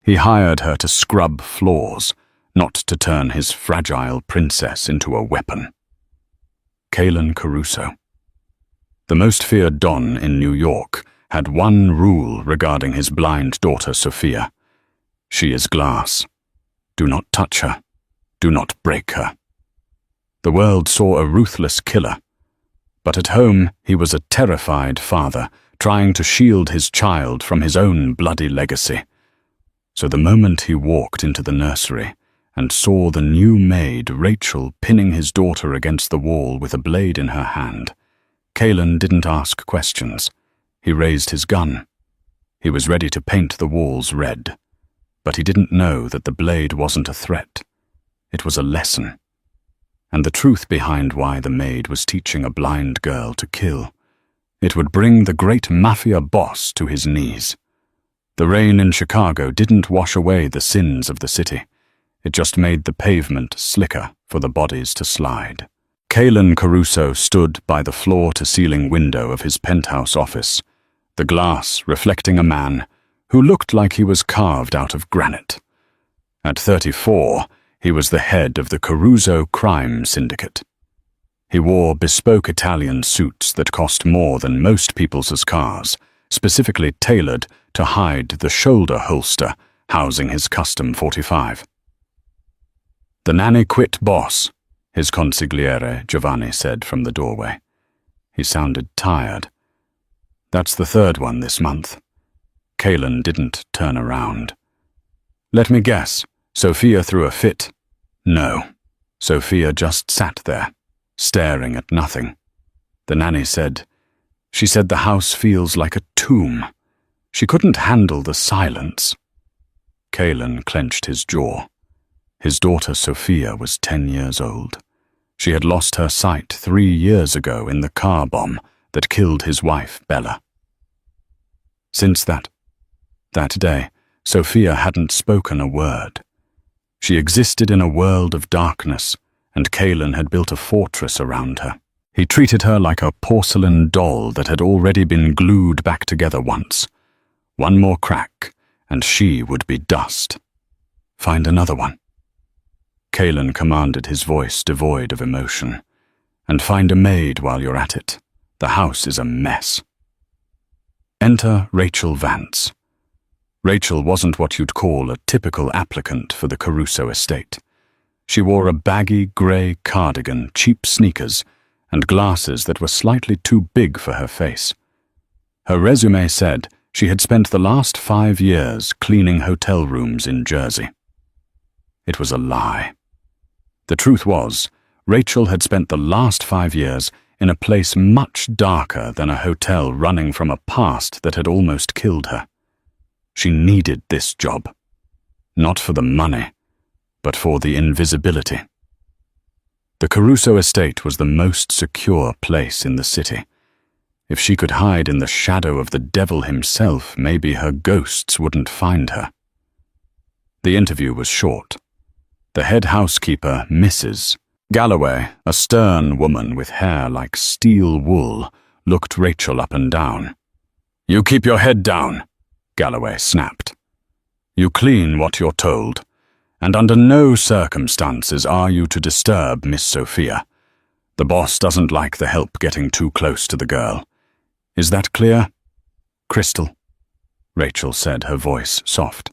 He hired her to scrub floors, not to turn his fragile princess into a weapon. Caelan Caruso. The most feared Don in New York had one rule regarding his blind daughter Sophia. She is glass. Do not touch her. Do not break her. The world saw a ruthless killer, but at home he was a terrified father trying to shield his child from his own bloody legacy. So the moment he walked into the nursery and saw the new maid Rachel pinning his daughter against the wall with a blade in her hand, Caelan didn't ask questions. He raised his gun. He was ready to paint the walls red, but he didn't know that the blade wasn't a threat. It was a lesson, and the truth behind why the maid was teaching a blind girl to kill. It would bring the great mafia boss to his knees. The rain in Chicago didn't wash away the sins of the city. It just made the pavement slicker for the bodies to slide. Caelan Caruso stood by the floor-to-ceiling window of his penthouse office, the glass reflecting a man who looked like he was carved out of granite. At 34, he was the head of the Caruso crime syndicate. He wore bespoke Italian suits that cost more than most people's cars, specifically tailored to hide the shoulder holster housing his custom .45. "The nanny quit, boss," his consigliere Giovanni said from the doorway. He sounded tired. "That's the third one this month." Caelan didn't turn around. "Let me guess, Sophia threw a fit?" No. Sophia just sat there, staring at nothing. The nanny said, "She said the house feels like a tomb. She couldn't handle the silence." Caelan clenched his jaw. His daughter Sophia was 10 years old. She had lost her sight 3 years ago in the car bomb that killed his wife, Bella. Since that day, Sophia hadn't spoken a word. She existed in a world of darkness, and Caelan had built a fortress around her. He treated her like a porcelain doll that had already been glued back together once. One more crack, and she would be dust. "Find another one." Caelan commanded, his voice devoid of emotion. "And find a maid while you're at it. The house is a mess." Enter Rachel Vance. Rachel wasn't what you'd call a typical applicant for the Caruso estate. She wore a baggy grey cardigan, cheap sneakers, and glasses that were slightly too big for her face. Her resume said she had spent the last 5 years cleaning hotel rooms in Jersey. It was a lie. The truth was, Rachel had spent the last 5 years in a place much darker than a hotel running from a past that had almost killed her. She needed this job. Not for the money, but for the invisibility. The Caruso estate was the most secure place in the city. If she could hide in the shadow of the devil himself, maybe her ghosts wouldn't find her. The interview was short. The head housekeeper, Mrs. Galloway, a stern woman with hair like steel wool, looked Rachel up and down. "You keep your head down," Galloway snapped. "You clean what you're told, and under no circumstances are you to disturb Miss Sophia. The boss doesn't like the help getting too close to the girl. Is that clear?" "Crystal," Rachel said, her voice soft.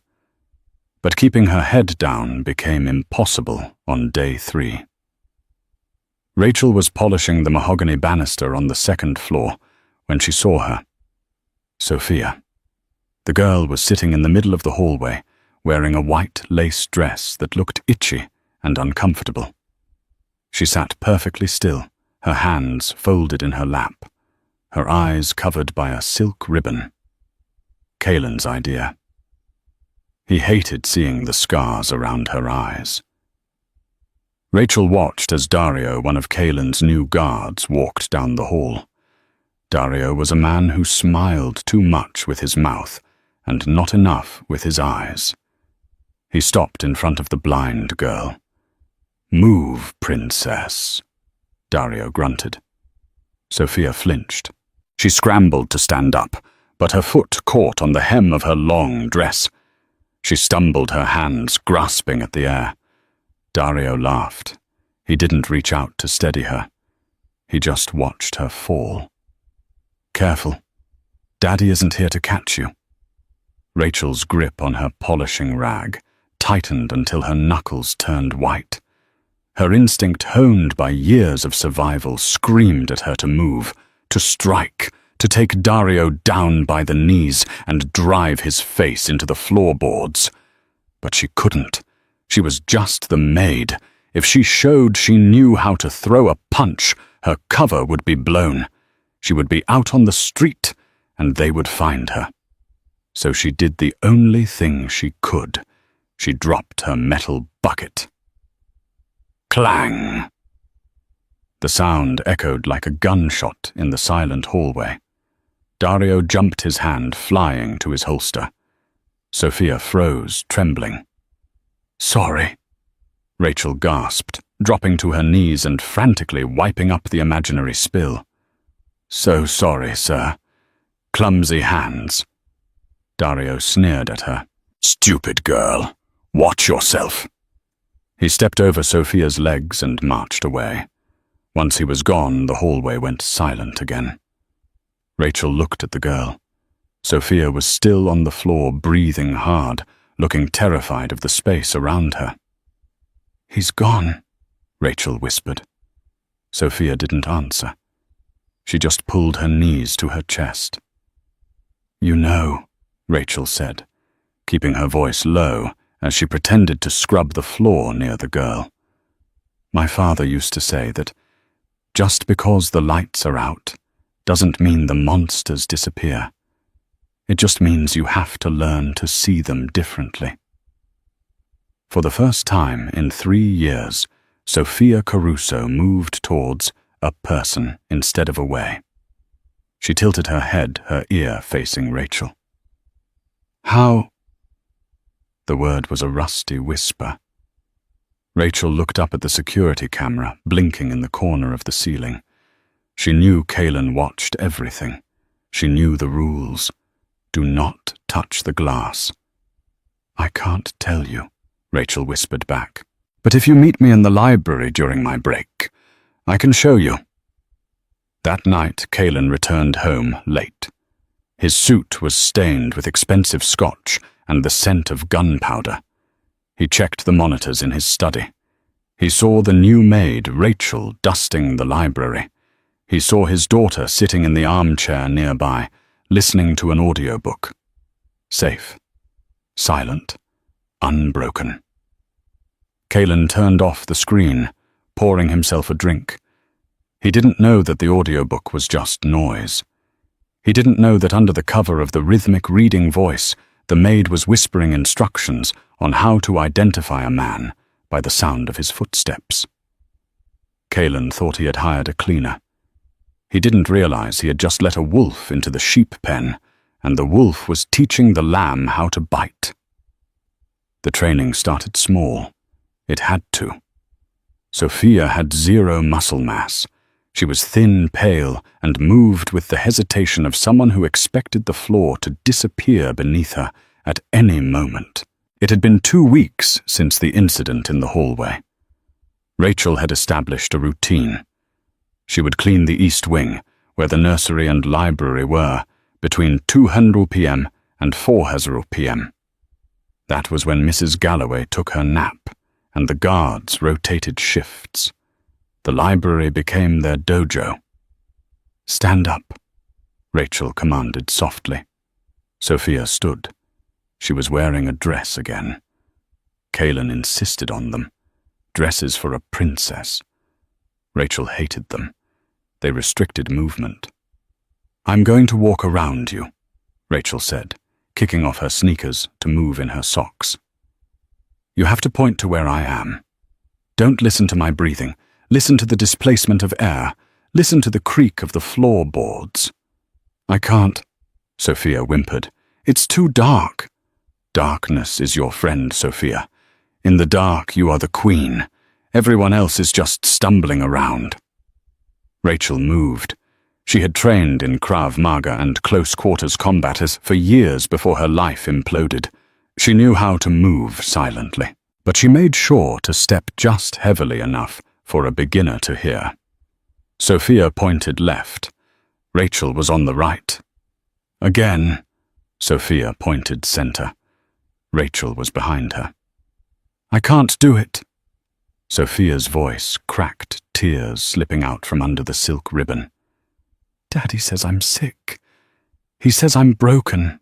But keeping her head down became impossible on day 3. Rachel was polishing the mahogany banister on the 2nd floor when she saw her. Sophia. The girl was sitting in the middle of the hallway, wearing a white lace dress that looked itchy and uncomfortable. She sat perfectly still, her hands folded in her lap, her eyes covered by a silk ribbon. Caelan's idea. He hated seeing the scars around her eyes. Rachel watched as Dario, one of Caelan's new guards, walked down the hall. Dario was a man who smiled too much with his mouth and not enough with his eyes. He stopped in front of the blind girl. "Move, princess," Dario grunted. Sophia flinched. She scrambled to stand up, but her foot caught on the hem of her long dress. She stumbled, her hands grasping at the air. Dario laughed. He didn't reach out to steady her. He just watched her fall. "Careful. Daddy isn't here to catch you." Rachel's grip on her polishing rag tightened until her knuckles turned white. Her instinct, honed by years of survival, screamed at her to move, to strike, to take Dario down by the knees and drive his face into the floorboards. But she couldn't. She was just the maid. If she showed she knew how to throw a punch, her cover would be blown. She would be out on the street, and they would find her. So she did the only thing she could. She dropped her metal bucket. Clang! The sound echoed like a gunshot in the silent hallway. Dario jumped, his hand flying to his holster. Sophia froze, trembling. "Sorry," Rachel gasped, dropping to her knees and frantically wiping up the imaginary spill. "So sorry, sir. Clumsy hands." Dario sneered at her. "Stupid girl. Watch yourself." He stepped over Sophia's legs and marched away. Once he was gone, the hallway went silent again. Rachel looked at the girl. Sophia was still on the floor, breathing hard, looking terrified of the space around her. "He's gone," Rachel whispered. Sophia didn't answer. She just pulled her knees to her chest. "You know," Rachel said, keeping her voice low as she pretended to scrub the floor near the girl. "My father used to say that just because the lights are out doesn't mean the monsters disappear. It just means you have to learn to see them differently." For the first time in 3 years, Sophia Caruso moved towards a person instead of away. She tilted her head, her ear facing Rachel. "How?" The word was a rusty whisper. Rachel looked up at the security camera, blinking in the corner of the ceiling. She knew Kaylin watched everything. She knew the rules. Do not touch the glass. "I can't tell you," Rachel whispered back. "But if you meet me in the library during my break, I can show you." That night, Kaylin returned home late. His suit was stained with expensive scotch and the scent of gunpowder. He checked the monitors in his study. He saw the new maid, Rachel, dusting the library. He saw his daughter sitting in the armchair nearby, listening to an audiobook. Safe, silent, unbroken. Kaylin turned off the screen, pouring himself a drink. He didn't know that the audiobook was just noise. He didn't know that under the cover of the rhythmic reading voice, the maid was whispering instructions on how to identify a man by the sound of his footsteps. Kaylin thought he had hired a cleaner. He didn't realize he had just let a wolf into the sheep pen, and the wolf was teaching the lamb how to bite. The training started small. It had to. Sophia had 0 muscle mass. She was thin, pale, and moved with the hesitation of someone who expected the floor to disappear beneath her at any moment. It had been 2 weeks since the incident in the hallway. Rachel had established a routine. She would clean the East Wing, where the nursery and library were, between 2:00 p.m. and 4:00 p.m. That was when Mrs. Galloway took her nap, and the guards rotated shifts. The library became their dojo. "Stand up," Rachel commanded softly. Sophia stood. She was wearing a dress again. Kaylin insisted on them. Dresses for a princess. Rachel hated them. They restricted movement. "I'm going to walk around you," Rachel said, kicking off her sneakers to move in her socks. "You have to point to where I am. Don't listen to my breathing. Listen to the displacement of air. Listen to the creak of the floorboards." "I can't," Sophia whimpered. "It's too dark." "Darkness is your friend, Sophia. In the dark, you are the queen. Everyone else is just stumbling around." Rachel moved. She had trained in Krav Maga and close-quarters combat for years before her life imploded. She knew how to move silently, but she made sure to step just heavily enough for a beginner to hear. Sophia pointed left. Rachel was on the right. Again, Sophia pointed center. Rachel was behind her. "I can't do it." Sophia's voice cracked, tears slipping out from under the silk ribbon. "Daddy says I'm sick. He says I'm broken."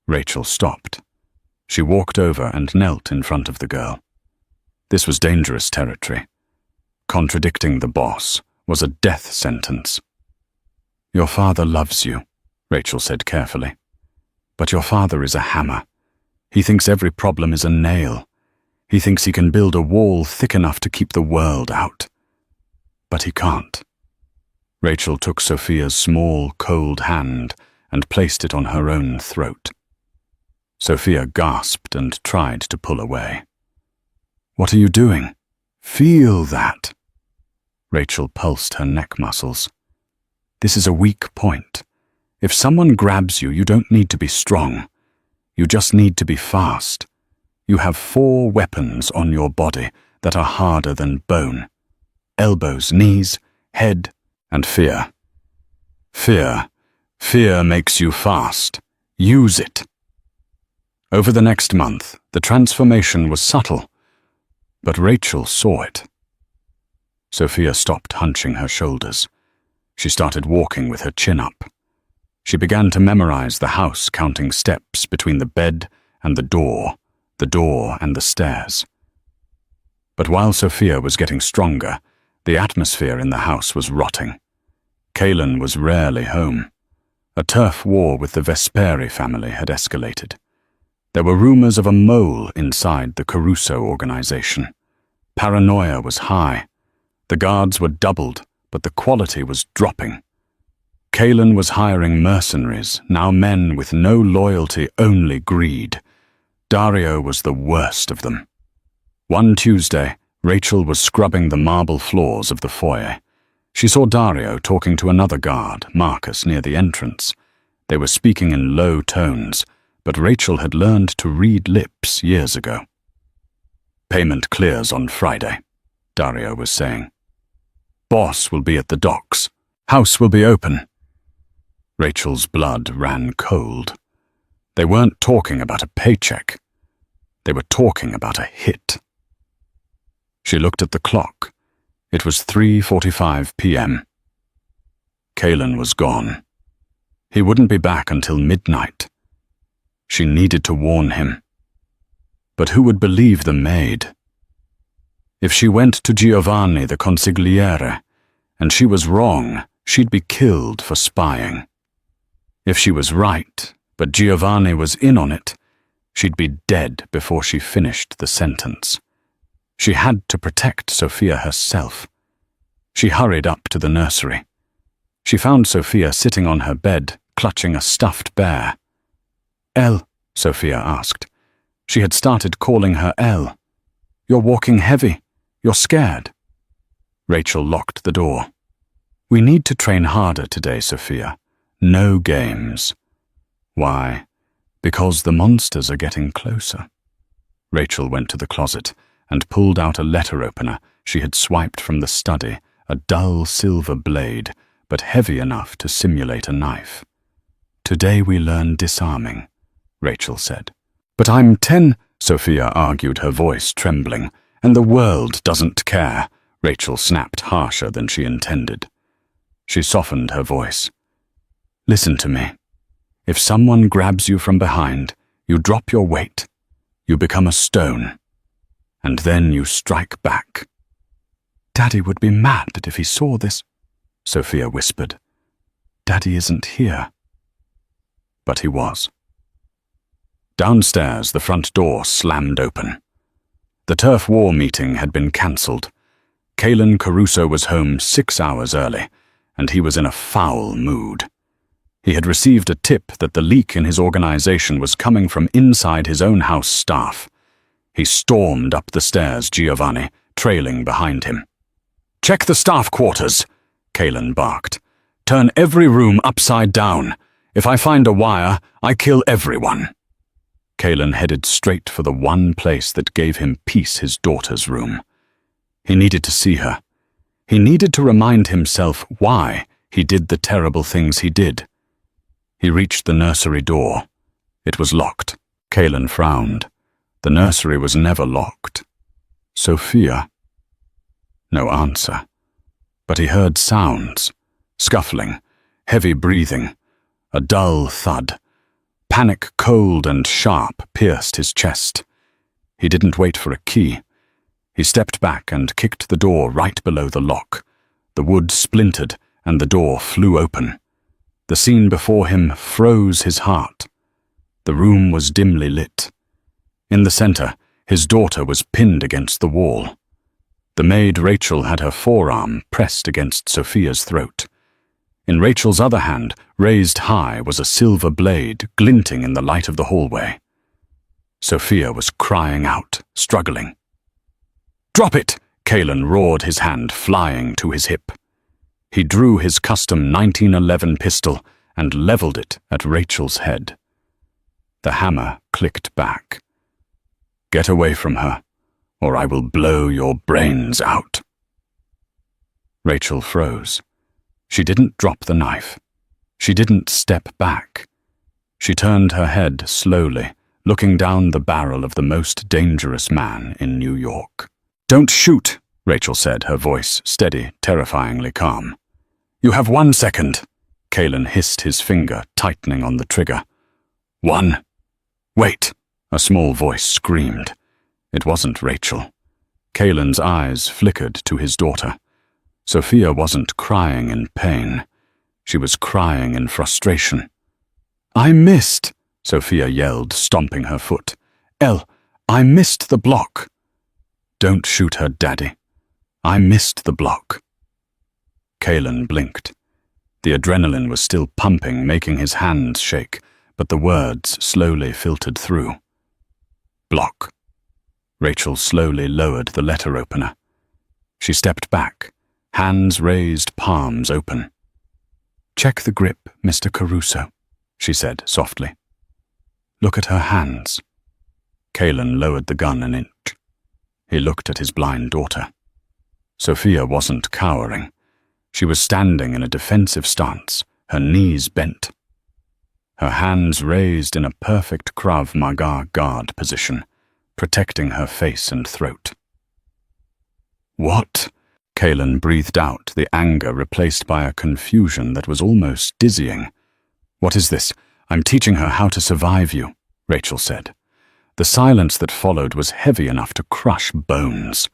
Rachel stopped. She walked over and knelt in front of the girl. This was dangerous territory. Contradicting the boss was a death sentence. "Your father loves you," Rachel said carefully. "But your father is a hammer. He thinks every problem is a nail. He thinks he can build a wall thick enough to keep the world out. But he can't." Rachel took Sophia's small, cold hand and placed it on her own throat. Sophia gasped and tried to pull away. "What are you doing? Feel that." Rachel pulsed her neck muscles. "This is a weak point. If someone grabs you, you don't need to be strong. You just need to be fast. You have 4 weapons on your body that are harder than bone. Elbows, knees, head, and fear. Fear makes you fast. Use it." Over the next month, the transformation was subtle, but Rachel saw it. Sophia stopped hunching her shoulders. She started walking with her chin up. She began to memorize the house, counting steps between the bed and the door and the stairs. But while Sophia was getting stronger, the atmosphere in the house was rotting. Kaelan was rarely home. A turf war with the Vesperi family had escalated. There were rumors of a mole inside the Caruso organization. Paranoia was high. The guards were doubled, but the quality was dropping. Kaelan was hiring mercenaries, now men with no loyalty, only greed. Dario was the worst of them. One Tuesday, Rachel was scrubbing the marble floors of the foyer. She saw Dario talking to another guard, Marcus, near the entrance. They were speaking in low tones, but Rachel had learned to read lips years ago. "Payment clears on Friday," Dario was saying. "Boss will be at the docks. House will be open." Rachel's blood ran cold. They weren't talking about a paycheck. They were talking about a hit. She looked at the clock. It was 3:45 p.m. Kaelan was gone. He wouldn't be back until midnight. She needed to warn him. But who would believe the maid? If she went to Giovanni the consigliere, and she was wrong, she'd be killed for spying. If she was right, but Giovanni was in on it, she'd be dead before she finished the sentence. She had to protect Sophia herself. She hurried up to the nursery. She found Sophia sitting on her bed, clutching a stuffed bear. "Elle," Sophia asked. She had started calling her Elle. "You're walking heavy. You're scared." Rachel locked the door. "We need to train harder today, Sophia. No games." "Why?" "Because the monsters are getting closer." Rachel went to the closet and pulled out a letter opener she had swiped from the study, a dull silver blade, but heavy enough to simulate a knife. "Today we learn disarming," Rachel said. "But I'm 10, Sophia argued, her voice trembling. "And the world doesn't care," Rachel snapped harsher than she intended. She softened her voice. "Listen to me. If someone grabs you from behind, you drop your weight. You become a stone. And then you strike back." "Daddy would be mad if he saw this," Sophia whispered. "Daddy isn't here." But he was. Downstairs, the front door slammed open. The turf war meeting had been cancelled. Kaelan Caruso was home 6 hours early, and he was in a foul mood. He had received a tip that the leak in his organization was coming from inside his own house staff. He stormed up the stairs, Giovanni trailing behind him. "Check the staff quarters," Kaelan barked. "Turn every room upside down. If I find a wire, I kill everyone." Kalen headed straight for the one place that gave him peace, his daughter's room. He needed to see her. He needed to remind himself why he did the terrible things he did. He reached the nursery door. It was locked. Kalen frowned. The nursery was never locked. Sophia? No answer. But he heard sounds. Scuffling, heavy breathing, a dull thud. Panic, cold and sharp, pierced his chest. He didn't wait for a key. He stepped back and kicked the door right below the lock. The wood splintered and the door flew open. The scene before him froze his heart. The room was dimly lit. In the center, his daughter was pinned against the wall. The maid Rachel had her forearm pressed against Sophia's throat. In Rachel's other hand, raised high, was a silver blade glinting in the light of the hallway. Sophia was crying out, struggling. "Drop it!" Kalen roared, his hand flying to his hip. He drew his custom 1911 pistol and leveled it at Rachel's head. The hammer clicked back. "Get away from her, or I will blow your brains out." Rachel froze. She didn't drop the knife. She didn't step back. She turned her head slowly, looking down the barrel of the most dangerous man in New York. "Don't shoot," Rachel said, her voice steady, terrifyingly calm. "You have 1 second." Kalen hissed, his finger tightening on the trigger. 1. "Wait," a small voice screamed. It wasn't Rachel. Kalen's eyes flickered to his daughter. Sophia wasn't crying in pain. She was crying in frustration. "I missed," Sophia yelled, stomping her foot. I missed the block." "Don't shoot her, Daddy. I missed the block." Kalen blinked. The adrenaline was still pumping, making his hands shake, but the words slowly filtered through. "Block." Rachel slowly lowered the letter opener. She stepped back, hands raised, palms open. "Check the grip, Mr. Caruso," she said softly. "Look at her hands." Kalen lowered the gun an inch. He looked at his blind daughter. Sophia wasn't cowering. She was standing in a defensive stance, her knees bent. Her hands raised in a perfect Krav Maga guard position, protecting her face and throat. "What?" Kalen breathed out, the anger replaced by a confusion that was almost dizzying. "What is this? I'm teaching her how to survive you," Rachel said. The silence that followed was heavy enough to crush bones.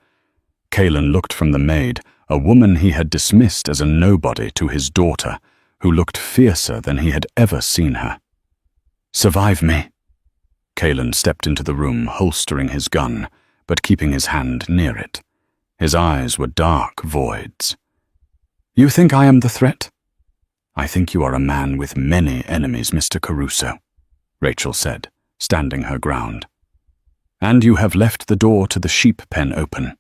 Kalen looked from the maid, a woman he had dismissed as a nobody, to his daughter, who looked fiercer than he had ever seen her. "Survive me." Kalen stepped into the room, holstering his gun, but keeping his hand near it. His eyes were dark voids. "You think I am the threat?" "I think you are a man with many enemies, Mr. Caruso," Rachel said, standing her ground. "And you have left the door to the sheep pen open.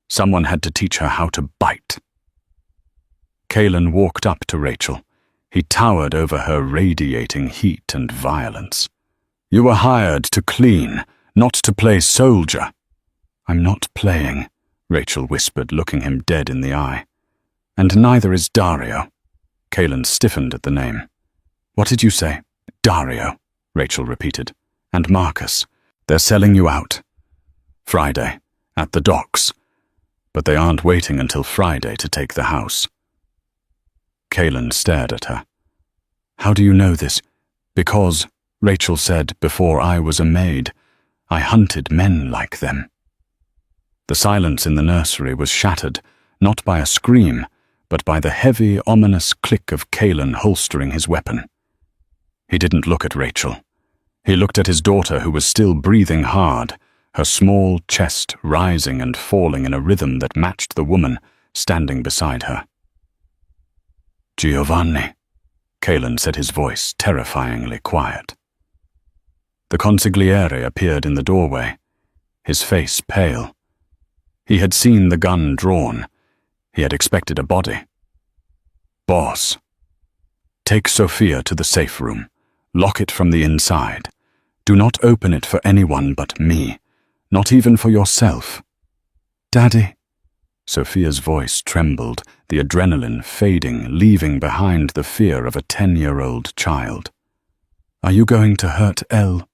Someone had to teach her how to bite." Kalen walked up to Rachel. He towered over her, radiating heat and violence. "You were hired to clean, not to play soldier." "I'm not playing," Rachel whispered, looking him dead in the eye. "And neither is Dario." Kalen stiffened at the name. "What did you say?" "Dario," Rachel repeated. "And Marcus. They're selling you out. Friday, at the docks. But they aren't waiting until Friday to take the house." Kalen stared at her. "How do you know this?" "Because," Rachel said, "before I was a maid, I hunted men like them." The silence in the nursery was shattered, not by a scream, but by the heavy, ominous click of Kalen holstering his weapon. He didn't look at Rachel. He looked at his daughter, who was still breathing hard, her small chest rising and falling in a rhythm that matched the woman standing beside her. "Giovanni," Kalen said, his voice terrifyingly quiet. The consigliere appeared in the doorway, his face pale. He had seen the gun drawn. He had expected a body. "Boss, take Sophia to the safe room. Lock it from the inside. Do not open it for anyone but me, not even for yourself." "Daddy." Sophia's voice trembled, the adrenaline fading, leaving behind the fear of a 10-year-old child. "Are you going to hurt Elle?"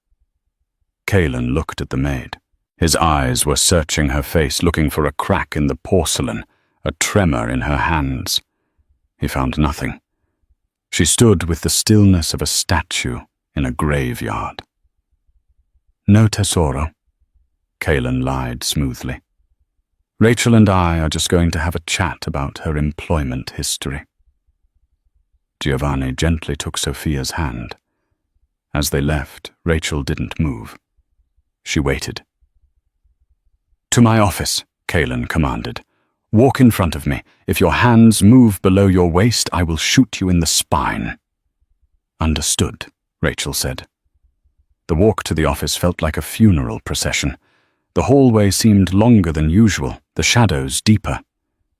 Kalen looked at the maid. His eyes were searching her face, looking for a crack in the porcelain, a tremor in her hands. He found nothing. She stood with the stillness of a statue in a graveyard. "No, tesoro," Kalen lied smoothly. "Rachel and I are just going to have a chat about her employment history." Giovanni gently took Sophia's hand. As they left, Rachel didn't move. She waited. "To my office," Kalen commanded. "Walk in front of me. If your hands move below your waist, I will shoot you in the spine." "Understood," Rachel said. The walk to the office felt like a funeral procession. The hallway seemed longer than usual, the shadows deeper.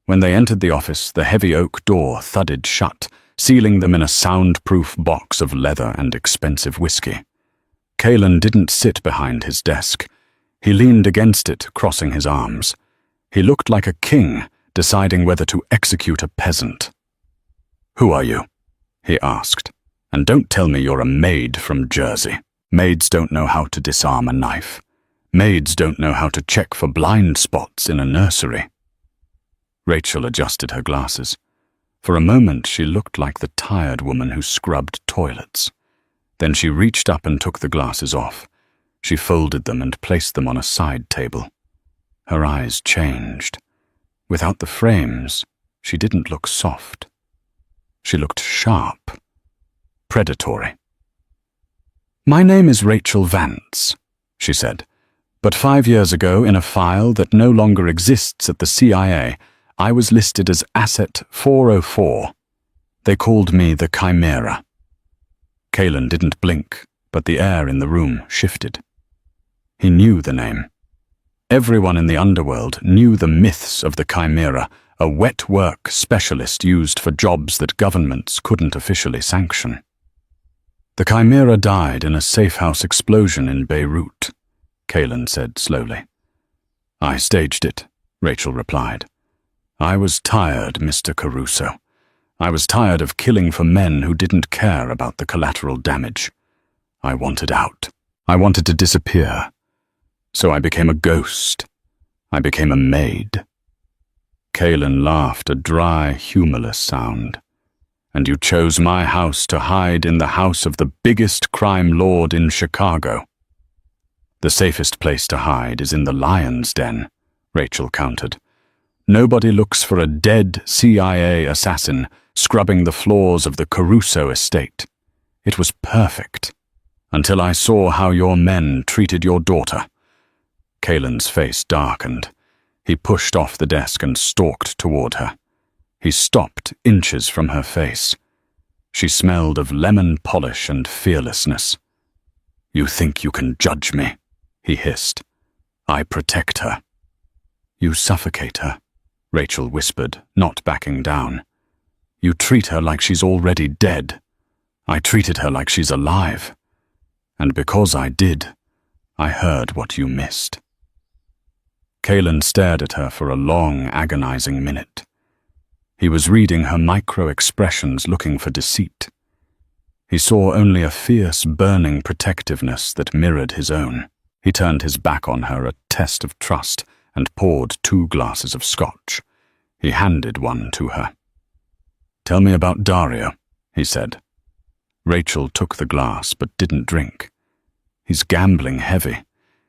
When they entered the office, the heavy oak door thudded shut, sealing them in a soundproof box of leather and expensive whiskey. Kalen didn't sit behind his desk. He leaned against it, crossing his arms. He looked like a king, deciding whether to execute a peasant. "Who are you?" he asked. "And don't tell me you're a maid from Jersey. Maids don't know how to disarm a knife. Maids don't know how to check for blind spots in a nursery." Rachel adjusted her glasses. For a moment she looked like the tired woman who scrubbed toilets. Then she reached up and took the glasses off. She folded them and placed them on a side table. Her eyes changed. Without the frames, she didn't look soft. She looked sharp, predatory. "My name is Rachel Vance," she said. "But 5 years ago, in a file that no longer exists at the CIA, I was listed as Asset 404. They called me the Chimera." Kalen didn't blink, but the air in the room shifted. He knew the name. Everyone in the underworld knew the myths of the Chimera, a wet work specialist used for jobs that governments couldn't officially sanction. "The Chimera died in a safe-house explosion in Beirut," Kalen said slowly. "I staged it," Rachel replied. "I was tired, Mr. Caruso. I was tired of killing for men who didn't care about the collateral damage. I wanted out. I wanted to disappear. So I became a ghost. I became a maid." Kalen laughed, a dry, humorless sound. "And you chose my house to hide in the house of the biggest crime lord in Chicago." "The safest place to hide is in the lion's den," Rachel countered. "Nobody looks for a dead CIA assassin scrubbing the floors of the Caruso estate. It was perfect, until I saw how your men treated your daughter." Kalen's face darkened. He pushed off the desk and stalked toward her. He stopped inches from her face. She smelled of lemon polish and fearlessness. "You think you can judge me?" he hissed. "I protect her." "You suffocate her," Rachel whispered, not backing down. "You treat her like she's already dead. I treated her like she's alive. And because I did, I heard what you missed." Kalen stared at her for a long, agonizing minute. He was reading her micro-expressions, looking for deceit. He saw only a fierce, burning protectiveness that mirrored his own. He turned his back on her, a test of trust, and poured 2 glasses of scotch. He handed one to her. "Tell me about Dario," he said. Rachel took the glass but didn't drink. "He's gambling heavy.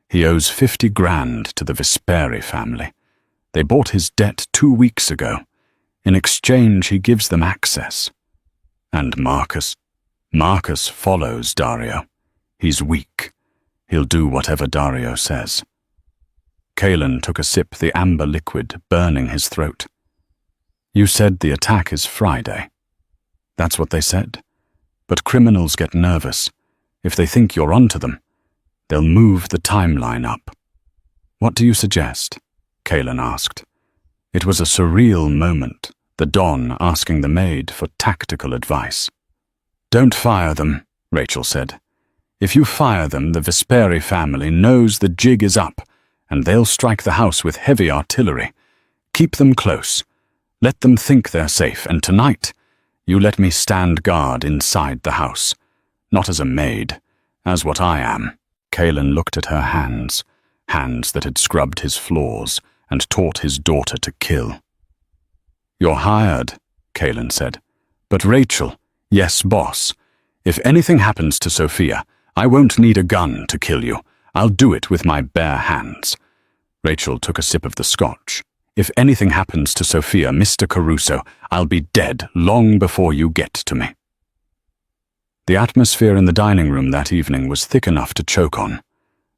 He owes 50 grand to the Vesperi family. They bought his debt 2 weeks ago. In exchange, he gives them access. And Marcus? Marcus follows Dario. He's weak. He'll do whatever Dario says." Kalen took a sip, the amber liquid burning his throat. "You said the attack is Friday." "That's what they said. But criminals get nervous. If they think you're onto them, they'll move the timeline up." "What do you suggest?" Kalen asked. It was a surreal moment, the Don asking the maid for tactical advice. "Don't fire them," Rachel said. If you fire them, the Vesperi family knows the jig is up, and they'll strike the house with heavy artillery. Keep them close. Let them think they're safe, and tonight, you let me stand guard inside the house. Not as a maid, as what I am." Kaelin looked at her hands, hands that had scrubbed his floors and taught his daughter to kill. "You're hired," Kaelin said. "But Rachel—" "Yes, boss. If anything happens to Sophia, I won't need a gun to kill you. I'll do it with my bare hands." Rachel took a sip of the scotch. "If anything happens to Sophia, Mr. Caruso, I'll be dead long before you get to me." The atmosphere in the dining room that evening was thick enough to choke on.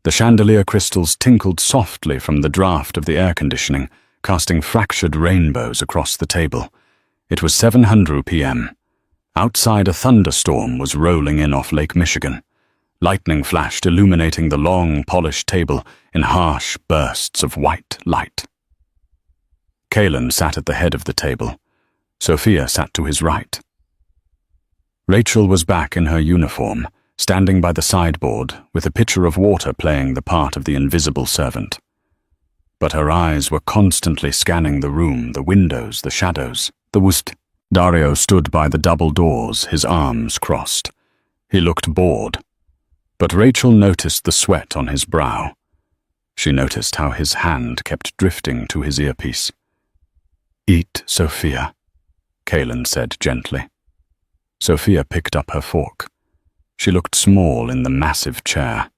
The chandelier crystals tinkled softly from the draft of the air conditioning, casting fractured rainbows across the table. It was 7:00 p.m. Outside, a thunderstorm was rolling in off Lake Michigan. Lightning flashed, illuminating the long, polished table in harsh bursts of white light. Kaelin sat at the head of the table. Sophia sat to his right. Rachel was back in her uniform, standing by the sideboard, with a pitcher of water playing the part of the invisible servant. But her eyes were constantly scanning the room, the windows, the shadows, the wood. Dario stood by the double doors, his arms crossed. He looked bored. But Rachel noticed the sweat on his brow. She noticed how his hand kept drifting to his earpiece. "Eat, Sophia," Kaelin said gently. Sophia picked up her fork. She looked small in the massive chair.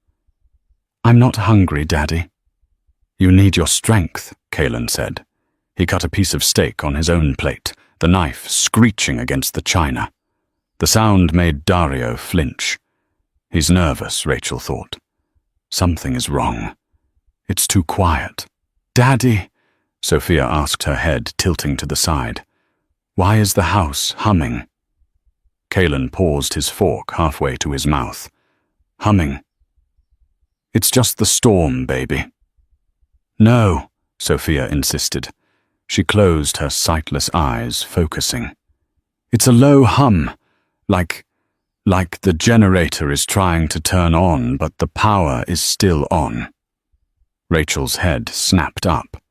"I'm not hungry, Daddy." "You need your strength," Kaelin said. He cut a piece of steak on his own plate, the knife screeching against the china. The sound made Dario flinch. He's nervous, Rachel thought. Something is wrong. It's too quiet. "Daddy," Sophia asked, her head tilting to the side. "Why is the house humming?" Kaelin paused his fork halfway to his mouth. "Humming." "It's just the storm, baby." "No," Sophia insisted. She closed her sightless eyes, focusing. "It's a low hum, like the generator is trying to turn on, but the power is still on." Rachel's head snapped up.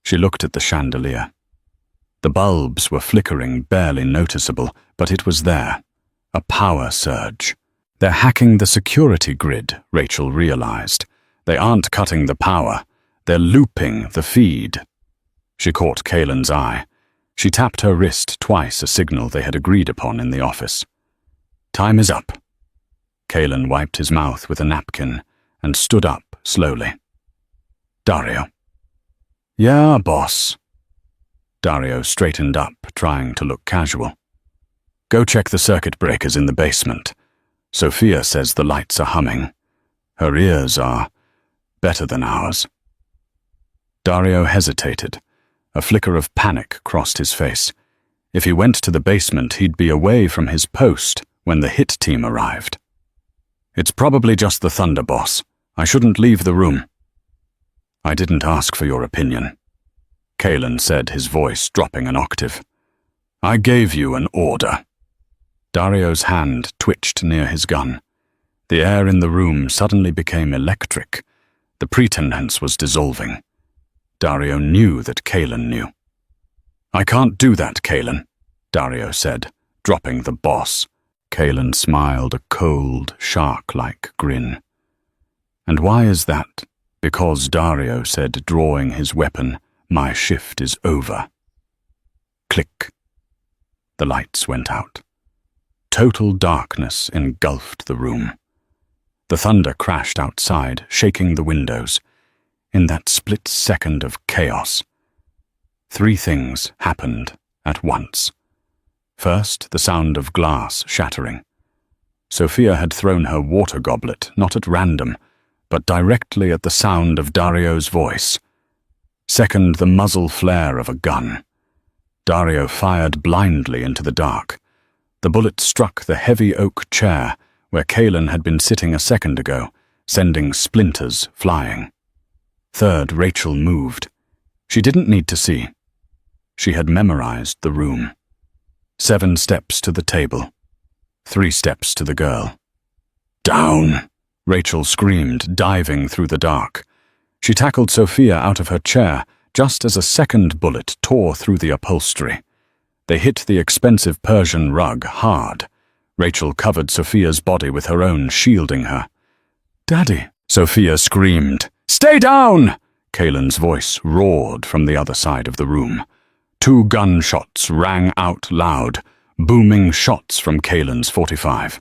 She looked at the chandelier. The bulbs were flickering, barely noticeable, but it was there. A power surge. "They're hacking the security grid," Rachel realized. "They aren't cutting the power. They're looping the feed." She caught Kaelin's eye. She tapped her wrist twice, a signal they had agreed upon in the office. "Time is up." Kaelin wiped his mouth with a napkin and stood up slowly. "Dario." "Yeah, boss." Dario straightened up, trying to look casual. "Go check the circuit breakers in the basement. Sophia says the lights are humming. Her ears are better than ours." Dario hesitated. A flicker of panic crossed his face. If he went to the basement, he'd be away from his post when the hit team arrived. "It's probably just the thunder, boss. I shouldn't leave the room." "I didn't ask for your opinion," Kaelin said, his voice dropping an octave. "I gave you an order." Dario's hand twitched near his gun. The air in the room suddenly became electric. The pretense was dissolving. Dario knew that Kaelin knew. "I can't do that, Kaelin," Dario said, dropping the boss. Kaelin smiled a cold, shark-like grin. "And why is that?" "Because," Dario said, drawing his weapon, "my shift is over." Click. The lights went out. Total darkness engulfed the room. The thunder crashed outside, shaking the windows. In that split second of chaos, 3 things happened at once. First, the sound of glass shattering. Sophia had thrown her water goblet, not at random, but directly at the sound of Dario's voice. Second, the muzzle flare of a gun. Dario fired blindly into the dark. The bullet struck the heavy oak chair where Kaelin had been sitting a second ago, sending splinters flying. Third, Rachel moved. She didn't need to see. She had memorized the room. 7 steps to the table. 3 steps to the girl. Down, Rachel screamed, diving through the dark. She tackled Sophia out of her chair just as a second bullet tore through the upholstery. They hit the expensive Persian rug hard. Rachel covered Sophia's body with her own, shielding her. "Daddy," Sophia screamed. "Stay down!" Kalen's voice roared from the other side of the room. 2 gunshots rang out loud, booming shots from Kalen's .45.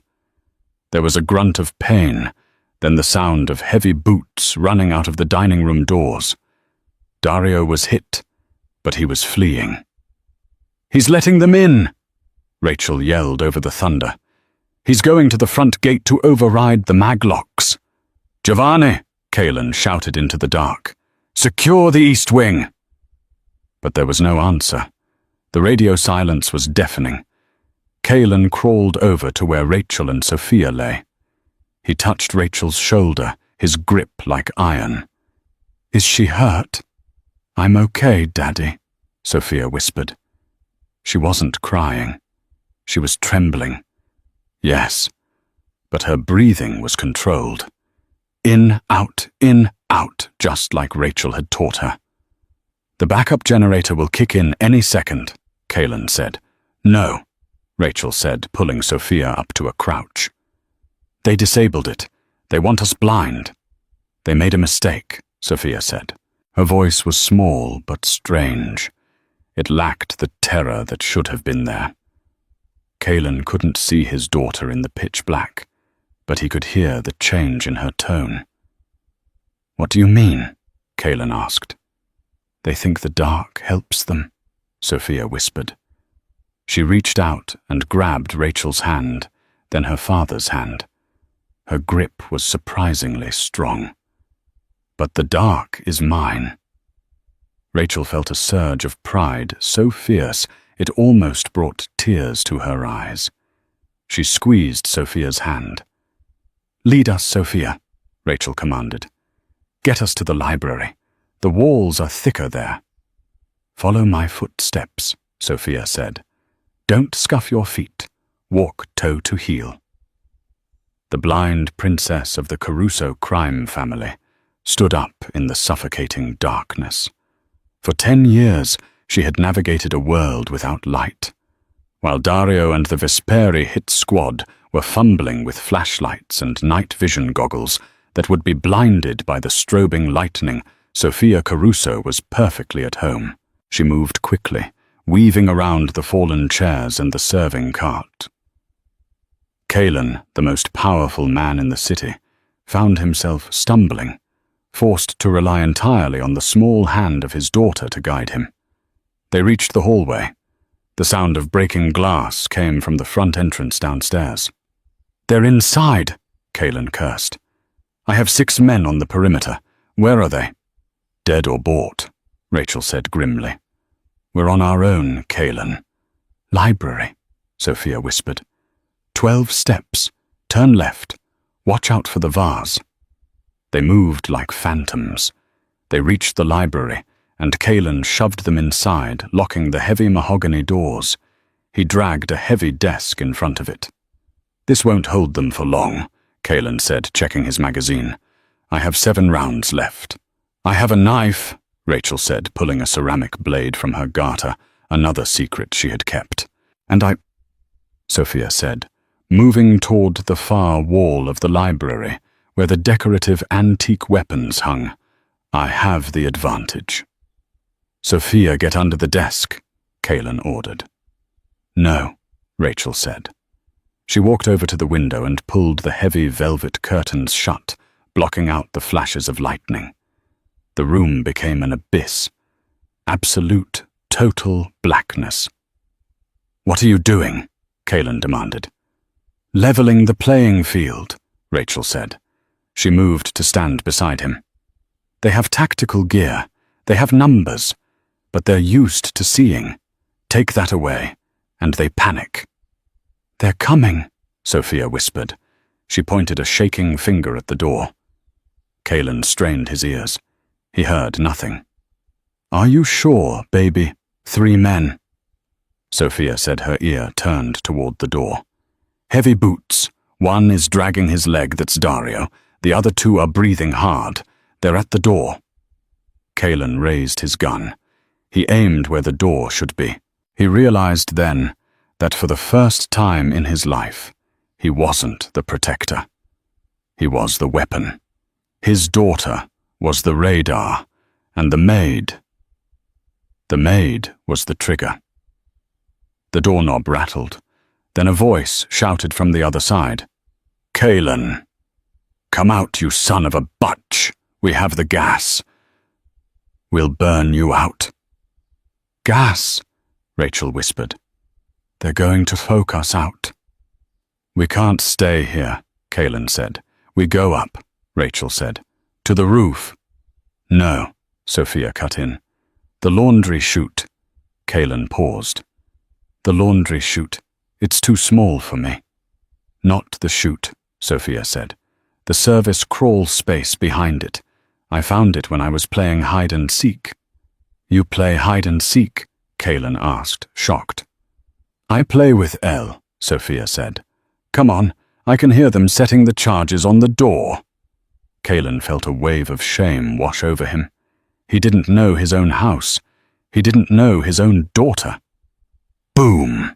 There was a grunt of pain, then the sound of heavy boots running out of the dining room doors. Dario was hit, but he was fleeing. "He's letting them in!" Rachel yelled over the thunder. "He's going to the front gate to override the maglocks." "Giovanni!" Kalen shouted into the dark. "Secure the east wing!" But there was no answer. The radio silence was deafening. Kalen crawled over to where Rachel and Sophia lay. He touched Rachel's shoulder, his grip like iron. "Is she hurt?" "I'm okay, Daddy," Sophia whispered. She wasn't crying. She was trembling. Yes, but her breathing was controlled. In, out, just like Rachel had taught her. "The backup generator will kick in any second," Kalen said. "No," Rachel said, pulling Sophia up to a crouch. "They disabled it. They want us blind." "They made a mistake," Sophia said. Her voice was small but strange. It lacked the terror that should have been there. Kalen couldn't see his daughter in the pitch black, but he could hear the change in her tone. "What do you mean?" Kalen asked. "They think the dark helps them," Sophia whispered. She reached out and grabbed Rachel's hand, then her father's hand. Her grip was surprisingly strong. "But the dark is mine." Rachel felt a surge of pride so fierce it almost brought tears to her eyes. She squeezed Sophia's hand. "Lead us, Sophia," Rachel commanded. "Get us to the library. The walls are thicker there." "Follow my footsteps," Sophia said. "Don't scuff your feet. Walk toe to heel." The blind princess of the Caruso crime family stood up in the suffocating darkness. For 10 years, she had navigated a world without light. While Dario and the Vesperi hit squad were fumbling with flashlights and night vision goggles that would be blinded by the strobing lightning, Sophia Caruso was perfectly at home. She moved quickly, weaving around the fallen chairs and the serving cart. Kalen, the most powerful man in the city, found himself stumbling, forced to rely entirely on the small hand of his daughter to guide him. They reached the hallway. The sound of breaking glass came from the front entrance downstairs. "They're inside," Kalen cursed. "I have 6 men on the perimeter. Where are they?" "Dead or bought," Rachel said grimly. "We're on our own, Kalen." "Library," Sophia whispered. 12 steps. Turn left. Watch out for the vase." They moved like phantoms. They reached the library, and Kalen shoved them inside, locking the heavy mahogany doors. He dragged a heavy desk in front of it. "This won't hold them for long," Kalen said, checking his magazine. "I have 7 rounds left." "I have a knife," Rachel said, pulling a ceramic blade from her garter, another secret she had kept. "And Sophia said, moving toward the far wall of the library, where the decorative antique weapons hung. "I have the advantage." "Sophia, get under the desk," Kalen ordered. "No," Rachel said. She walked over to the window and pulled the heavy velvet curtains shut, blocking out the flashes of lightning. The room became an abyss. Absolute, total blackness. "What are you doing?" Kalen demanded. "Leveling the playing field," Rachel said. She moved to stand beside him. "They have tactical gear. They have numbers. But they're used to seeing. Take that away, and they panic." "They're coming," Sophia whispered. She pointed a shaking finger at the door. Kalen strained his ears. He heard nothing. "Are you sure, baby? 3 men." Sophia said, her ear turned toward the door. "Heavy boots, One is dragging his leg, that's Dario. The other two are breathing hard. They're at the door. Kalen raised his gun. He aimed where the door should be. He realized then that for the first time in his life, he wasn't the protector. He was the weapon. His daughter was the radar, and the maid was the trigger. The doorknob rattled. Then a voice shouted from the other side. "Kalen! Come out, you son of a butch! We have the gas. We'll burn you out." "Gas," Rachel whispered. "They're going to poke us out." "We can't stay here," Kalen said. "We go up," Rachel said. "To the roof." "No," Sophia cut in. "The laundry chute." Kalen paused. "The laundry chute. It's too small for me." "Not the chute," Sophia said. "The service crawl space behind it. I found it when I was playing hide and seek." "You play hide and seek?" Kalen asked, shocked. "I play with Elle," Sophia said. "Come on, I can hear them setting the charges on the door." Kalen felt a wave of shame wash over him. He didn't know his own house. He didn't know his own daughter. Boom!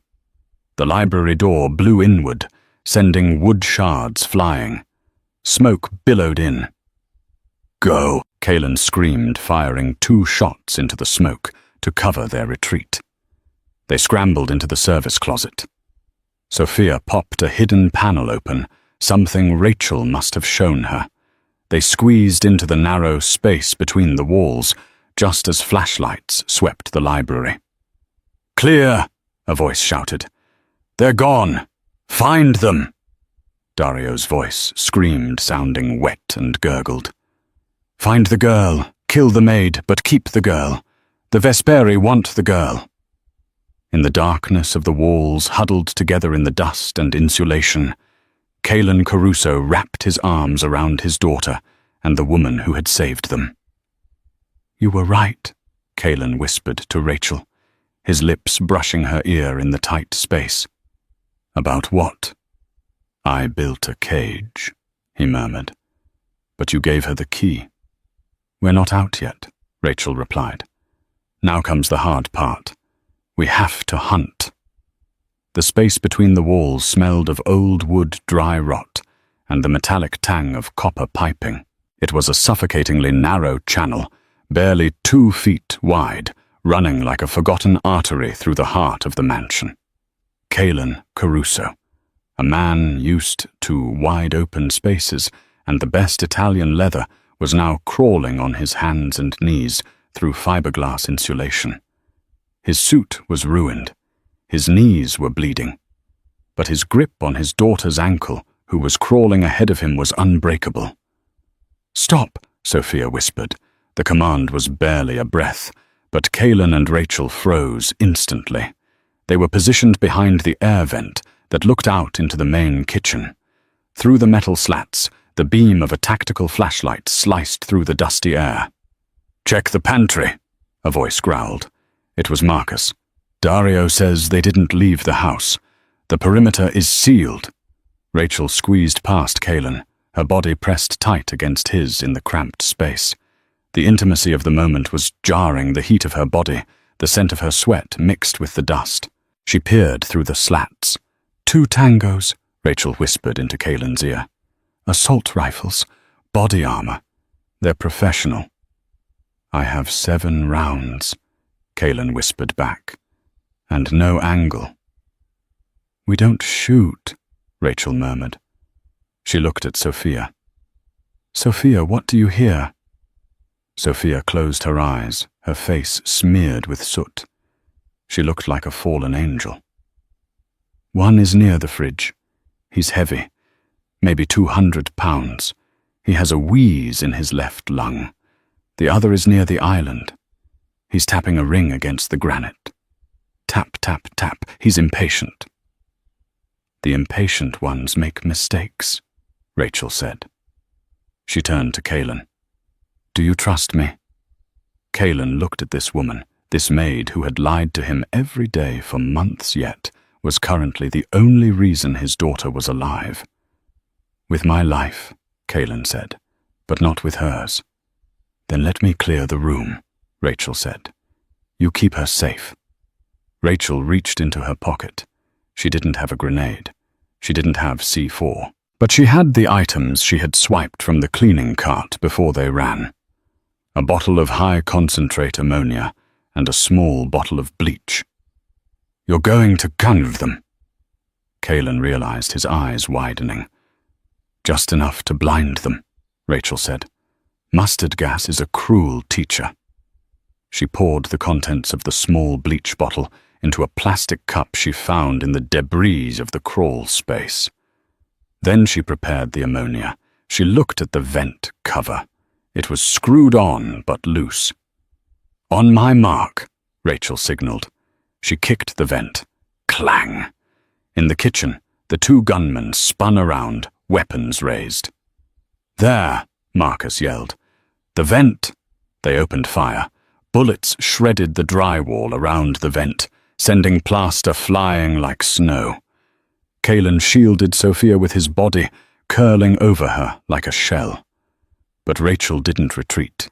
The library door blew inward, sending wood shards flying. Smoke billowed in. "Go!" Kalen screamed, firing 2 shots into the smoke to cover their retreat. They scrambled into the service closet. Sophia popped a hidden panel open, something Rachel must have shown her. They squeezed into the narrow space between the walls, just as flashlights swept the library. "Clear!" a voice shouted. "They're gone! Find them!" Dario's voice screamed, sounding wet and gurgled. "Find the girl, kill the maid, but keep the girl. The Vesperi want the girl." In the darkness of the walls, huddled together in the dust and insulation, Kalen Caruso wrapped his arms around his daughter and the woman who had saved them. "You were right," Kalen whispered to Rachel, his lips brushing her ear in the tight space. "About what?" "I built a cage," he murmured. "But you gave her the key." "We're not out yet," Rachel replied. "Now comes the hard part. We have to hunt." The space between the walls smelled of old wood dry rot and the metallic tang of copper piping. It was a suffocatingly narrow channel, barely 2 feet wide, running like a forgotten artery through the heart of the mansion. Kalen Caruso, a man used to wide-open spaces and the best Italian leather, was now crawling on his hands and knees through fiberglass insulation. His suit was ruined. His knees were bleeding. But his grip on his daughter's ankle, who was crawling ahead of him, was unbreakable. "Stop," Sophia whispered. The command was barely a breath, but Kalen and Rachel froze instantly. They were positioned behind the air vent that looked out into the main kitchen. Through the metal slats, the beam of a tactical flashlight sliced through the dusty air. "Check the pantry," a voice growled. It was Marcus. "Dario says they didn't leave the house. The perimeter is sealed." Rachel squeezed past Kalen, her body pressed tight against his in the cramped space. The intimacy of the moment was jarring, the heat of her body, the scent of her sweat mixed with the dust. She peered through the slats. 2 tangos, Rachel whispered into Kalen's ear. "Assault rifles, body armor. They're professional." "I have 7 rounds," Kalen whispered back. "And no angle." "We don't shoot," Rachel murmured. She looked at Sophia. "Sophia, what do you hear?" Sophia closed her eyes, her face smeared with soot. She looked like a fallen angel. "One is near the fridge. He's heavy, maybe 200 pounds. He has a wheeze in his left lung. The other is near the island. He's tapping a ring against the granite. Tap, tap, tap. He's impatient." "The impatient ones make mistakes," Rachel said. She turned to Kalen. "Do you trust me?" Kalen looked at this woman. This maid who had lied to him every day for months yet was currently the only reason his daughter was alive. With my life, Kaelin said, but not with hers. Then let me clear the room, Rachel said. You keep her safe. Rachel reached into her pocket. She didn't have a grenade. She didn't have C4. But she had the items she had swiped from the cleaning cart before they ran. A bottle of high-concentrate ammonia and a small bottle of bleach. You're going to conv them. Kaelin realized his eyes widening. Just enough to blind them, Rachel said. Mustard gas is a cruel teacher. She poured the contents of the small bleach bottle into a plastic cup she found in the debris of the crawl space. Then she prepared the ammonia. She looked at the vent cover. It was screwed on but loose. On my mark, Rachel signaled. She kicked the vent. Clang! In the kitchen, the two gunmen spun around, weapons raised. There, Marcus yelled. The vent! They opened fire. Bullets shredded the drywall around the vent, sending plaster flying like snow. Kaelin shielded Sophia with his body, curling over her like a shell. But Rachel didn't retreat.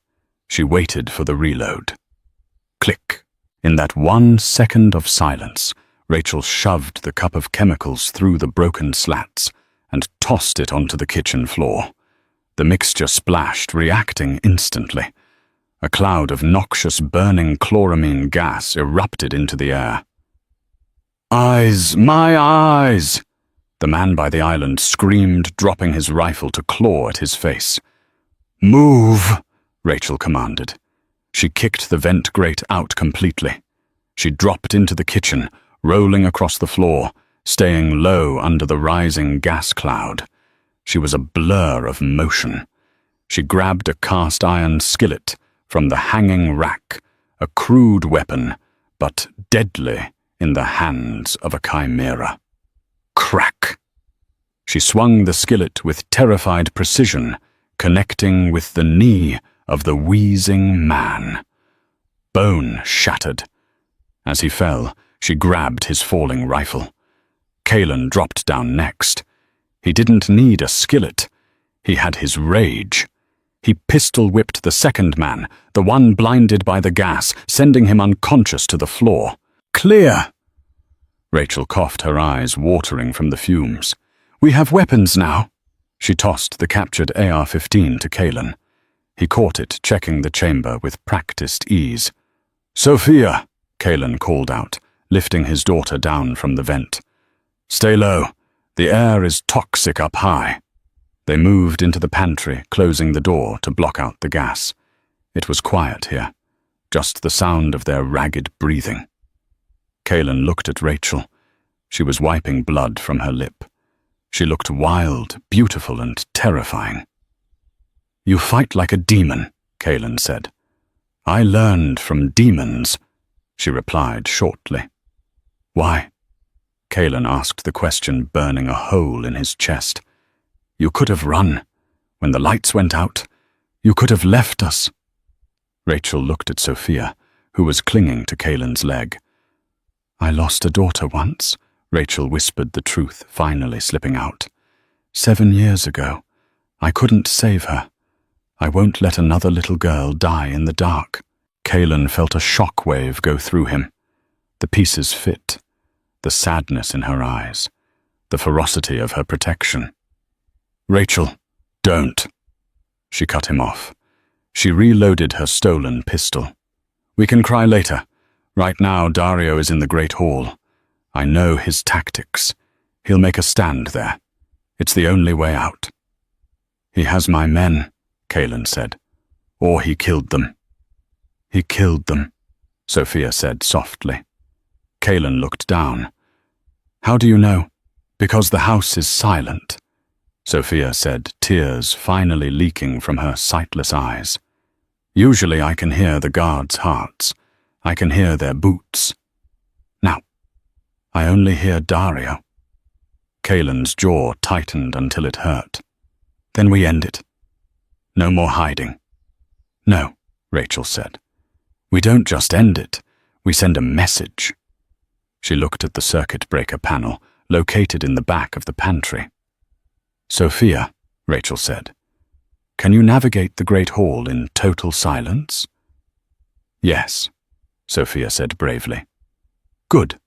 She waited for the reload. Click. In that 1 second of silence, Rachel shoved the cup of chemicals through the broken slats and tossed it onto the kitchen floor. The mixture splashed, reacting instantly. A cloud of noxious burning chloramine gas erupted into the air. Eyes, my eyes! The man by the island screamed, dropping his rifle to claw at his face. Move, Rachel commanded. She kicked the vent grate out completely. She dropped into the kitchen, rolling across the floor, staying low under the rising gas cloud. She was a blur of motion. She grabbed a cast-iron skillet from the hanging rack, a crude weapon, but deadly in the hands of a chimera. Crack! She swung the skillet with terrified precision, connecting with the knee of the wheezing man. Bone shattered. As he fell, she grabbed his falling rifle. Kaelin dropped down next. He didn't need a skillet. He had his rage. He pistol-whipped the second man, the one blinded by the gas, sending him unconscious to the floor. Clear! Rachel coughed, her eyes watering from the fumes. We have weapons now. She tossed the captured AR-15 to Kaelin. He caught it, checking the chamber with practiced ease. Sophia, Kaelin called out, lifting his daughter down from the vent. Stay low. The air is toxic up high. They moved into the pantry, closing the door to block out the gas. It was quiet here, just the sound of their ragged breathing. Kaelin looked at Rachel. She was wiping blood from her lip. She looked wild, beautiful, and terrifying. You fight like a demon, Kaelin said. I learned from demons, she replied shortly. Why? Kaelin asked the question, burning a hole in his chest. You could have run. When the lights went out, you could have left us. Rachel looked at Sophia, who was clinging to Kaelin's leg. I lost a daughter once, Rachel whispered the truth, finally slipping out. 7 years ago. I couldn't save her. I won't let another little girl die in the dark. Kaelin felt a shock wave go through him. The pieces fit. The sadness in her eyes. The ferocity of her protection. Rachel, don't. She cut him off. She reloaded her stolen pistol. We can cry later. Right now, Dario is in the Great Hall. I know his tactics. He'll make a stand there. It's the only way out. He has my men, Kaelin said. Or he killed them. He killed them, Sophia said softly. Kaelin looked down. How do you know? Because the house is silent, Sophia said, tears finally leaking from her sightless eyes. Usually I can hear the guards' hearts. I can hear their boots. Now, I only hear Dario. Kaelin's jaw tightened until it hurt. Then we end it. No more hiding. No, Rachel said. We don't just end it. We send a message. She looked at the circuit breaker panel, located in the back of the pantry. "Sophia," Rachel said, "can you navigate the Great Hall in total silence?" "Yes," Sophia said bravely. "Good,"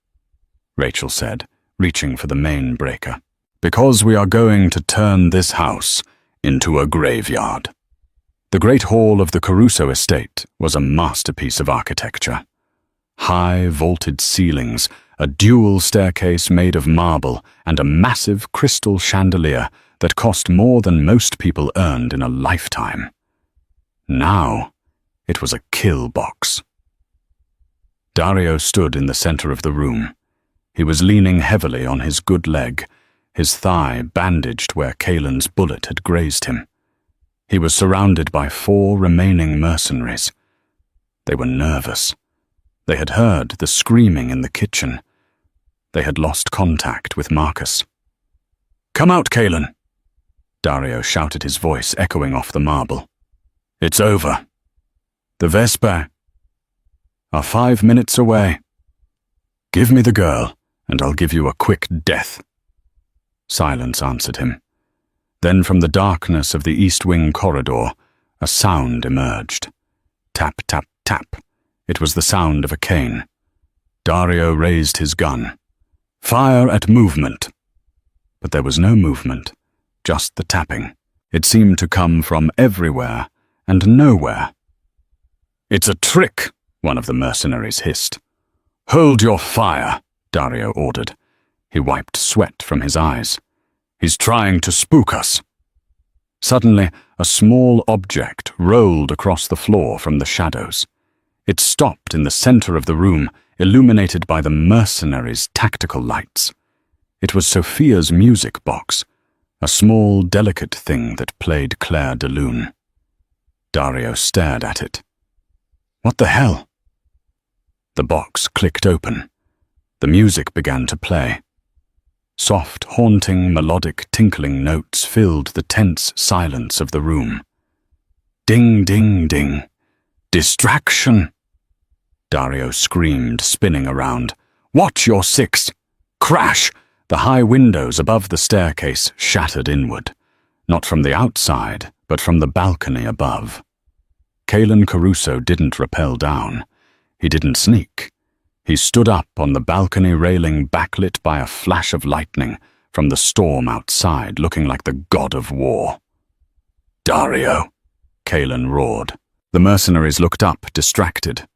Rachel said, reaching for the main breaker, "because we are going to turn this house into a graveyard." The Great Hall of the Caruso estate was a masterpiece of architecture. High, vaulted ceilings, a dual staircase made of marble, and a massive crystal chandelier that cost more than most people earned in a lifetime. Now, it was a kill box. Dario stood in the center of the room. He was leaning heavily on his good leg, his thigh bandaged where Kalen's bullet had grazed him. He was surrounded by 4 remaining mercenaries. They were nervous. They had heard the screaming in the kitchen. They had lost contact with Marcus. "Come out, Kalen!" Dario shouted, his voice echoing off the marble. "It's over. The Vesper are 5 minutes away. Give me the girl, and I'll give you a quick death." Silence answered him. Then from the darkness of the East Wing corridor, a sound emerged. Tap, tap, tap. It was the sound of a cane. Dario raised his gun. "Fire at movement." But there was no movement, just the tapping. It seemed to come from everywhere and nowhere. "It's a trick," one of the mercenaries hissed. "Hold your fire," Dario ordered. He wiped sweat from his eyes. "He's trying to spook us." Suddenly, a small object rolled across the floor from the shadows. It stopped in the center of the room, illuminated by the mercenaries' tactical lights. It was Sophia's music box, a small, delicate thing that played Claire de Lune. Dario stared at it. "What the hell?" The box clicked open. The music began to play. Soft, haunting, melodic, tinkling notes filled the tense silence of the room. Ding, ding, ding. "Distraction!" Dario screamed, spinning around. "Watch your 6! Crash!" The high windows above the staircase shattered inward, not from the outside, but from the balcony above. Kalen Caruso didn't rappel down. He didn't sneak. He stood up on the balcony railing, backlit by a flash of lightning from the storm outside, looking like the god of war. "Dario!" Kalen roared. The mercenaries looked up, distracted.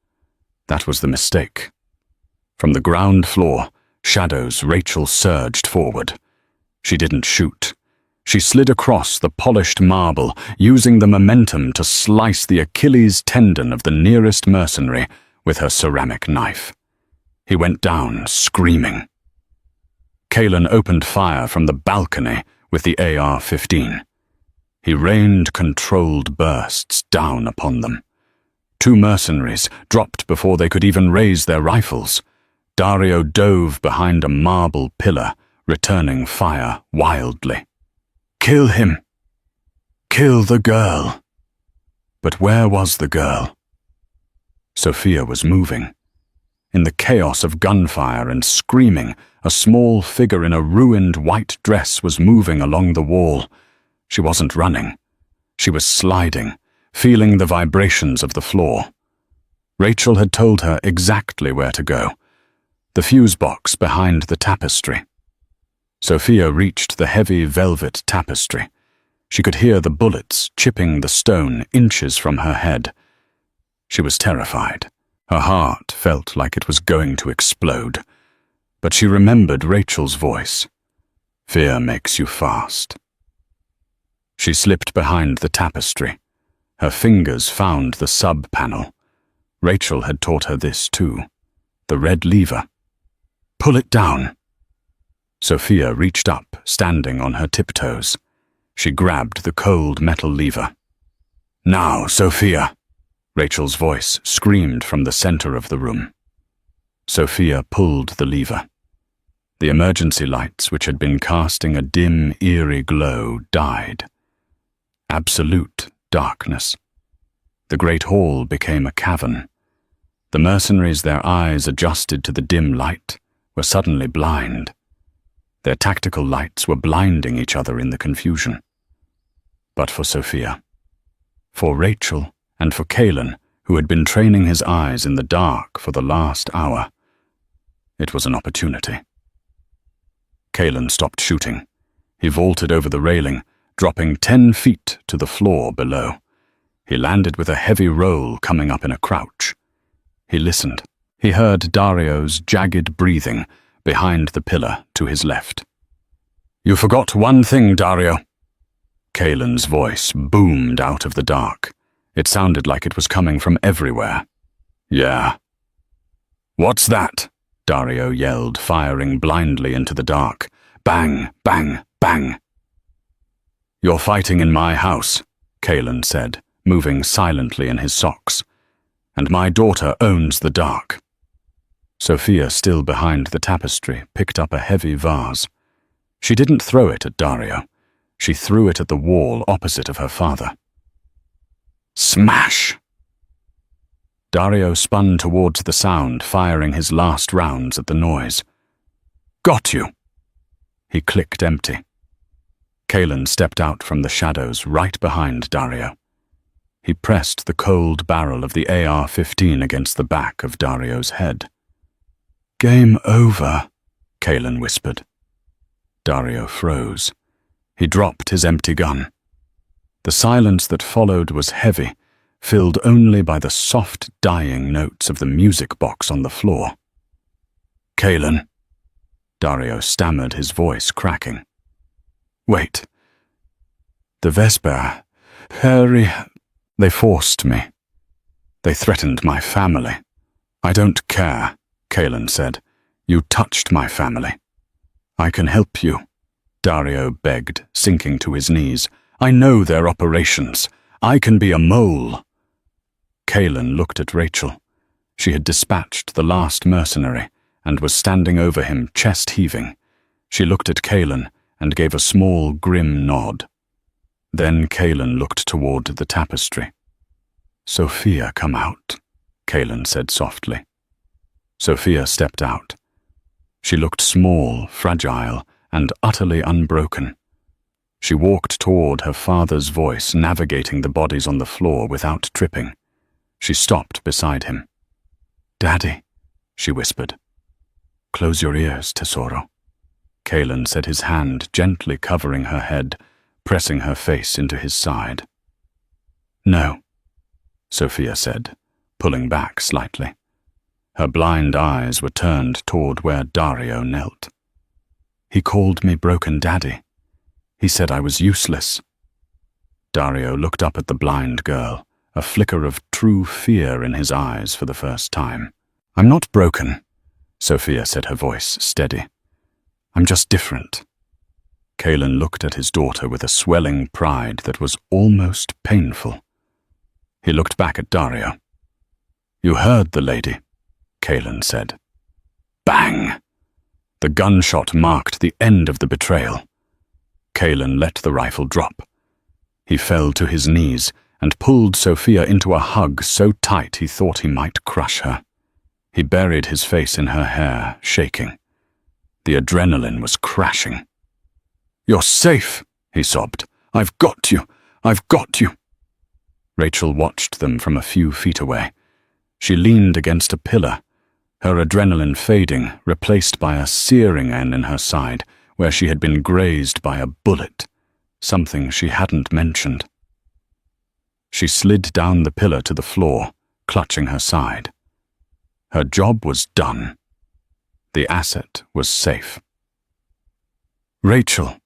That was the mistake. From the ground floor, shadows, Rachel surged forward. She didn't shoot. She slid across the polished marble, using the momentum to slice the Achilles tendon of the nearest mercenary with her ceramic knife. He went down, screaming. Kalen opened fire from the balcony with the AR-15. He rained controlled bursts down upon them. 2 mercenaries dropped before they could even raise their rifles. Dario dove behind a marble pillar, returning fire wildly. "Kill him! Kill the girl!" But where was the girl? Sophia was moving. In the chaos of gunfire and screaming, a small figure in a ruined white dress was moving along the wall. She wasn't running. She was sliding, feeling the vibrations of the floor. Rachel had told her exactly where to go. The fuse box behind the tapestry. Sophia reached the heavy velvet tapestry. She could hear the bullets chipping the stone inches from her head. She was terrified. Her heart felt like it was going to explode. But she remembered Rachel's voice. "Fear makes you fast." She slipped behind the tapestry. Her fingers found the sub-panel. Rachel had taught her this too. The red lever. "Pull it down." Sophia reached up, standing on her tiptoes. She grabbed the cold metal lever. "Now, Sophia!" Rachel's voice screamed from the center of the room. Sophia pulled the lever. The emergency lights, which had been casting a dim, eerie glow, died. Absolute darkness. The great hall became a cavern. The mercenaries, their eyes adjusted to the dim light, were suddenly blind. Their tactical lights were blinding each other in the confusion. But for Sophia, for Rachel, and for Kalen, who had been training his eyes in the dark for the last hour, it was an opportunity. Kalen stopped shooting. He vaulted over the railing, dropping 10 feet to the floor below. He landed with a heavy roll coming up in a crouch. He listened. He heard Dario's jagged breathing behind the pillar to his left. "You forgot one thing, Dario." Kalen's voice boomed out of the dark. It sounded like it was coming from everywhere. "Yeah." "What's that?" Dario yelled, firing blindly into the dark. Bang, bang, bang. "You're fighting in my house," Kalen said, moving silently in his socks. "And my daughter owns the dark." Sophia, still behind the tapestry, picked up a heavy vase. She didn't throw it at Dario. She threw it at the wall opposite of her father. Smash! Dario spun towards the sound, firing his last rounds at the noise. "Got you!" He clicked empty. Kalen stepped out from the shadows right behind Dario. He pressed the cold barrel of the AR-15 against the back of Dario's head. "Game over," Kalen whispered. Dario froze. He dropped his empty gun. The silence that followed was heavy, filled only by the soft dying notes of the music box on the floor. "Kalen," Dario stammered, his voice cracking. "Wait. The Vesper, Harry, they forced me. They threatened my family." "I don't care," Kalen said. "You touched my family." "I can help you," Dario begged, sinking to his knees. "I know their operations. I can be a mole." Kalen looked at Rachel. She had dispatched the last mercenary and was standing over him, chest heaving. She looked at Kalen and gave a small, grim nod. Then Kalen looked toward the tapestry. "Sophia, come out," Kalen said softly. Sophia stepped out. She looked small, fragile, and utterly unbroken. She walked toward her father's voice, navigating the bodies on the floor without tripping. She stopped beside him. "Daddy," she whispered. "Close your ears, Tesoro." Kalen said, his hand gently covering her head, pressing her face into his side. "No," Sophia said, pulling back slightly. Her blind eyes were turned toward where Dario knelt. "He called me broken daddy. He said I was useless." Dario looked up at the blind girl, a flicker of true fear in his eyes for the first time. "I'm not broken," Sophia said, her voice steady. "I'm just different." Kalen looked at his daughter with a swelling pride that was almost painful. He looked back at Dario. "You heard the lady," Kalen said. Bang! The gunshot marked the end of the betrayal. Kalen let the rifle drop. He fell to his knees and pulled Sophia into a hug so tight he thought he might crush her. He buried his face in her hair, shaking. The adrenaline was crashing. "You're safe," he sobbed. "I've got you. I've got you." Rachel watched them from a few feet away. She leaned against a pillar, her adrenaline fading, replaced by a searing in her side, where she had been grazed by a bullet, something she hadn't mentioned. She slid down the pillar to the floor, clutching her side. Her job was done. The asset was safe. "Rachel."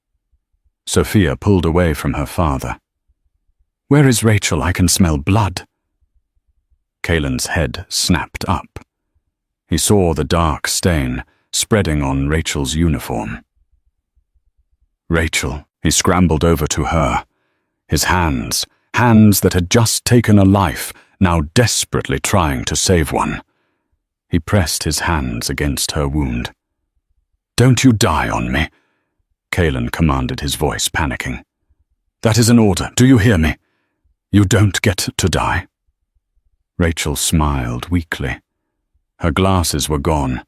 Sophia pulled away from her father. "Where is Rachel? I can smell blood." Kalen's head snapped up. He saw the dark stain spreading on Rachel's uniform. "Rachel," he scrambled over to her. His hands that had just taken a life, now desperately trying to save one. He pressed his hands against her wound. "Don't you die on me," Kalen commanded, his voice panicking. "That is an order. Do you hear me? You don't get to die." Rachel smiled weakly. Her glasses were gone.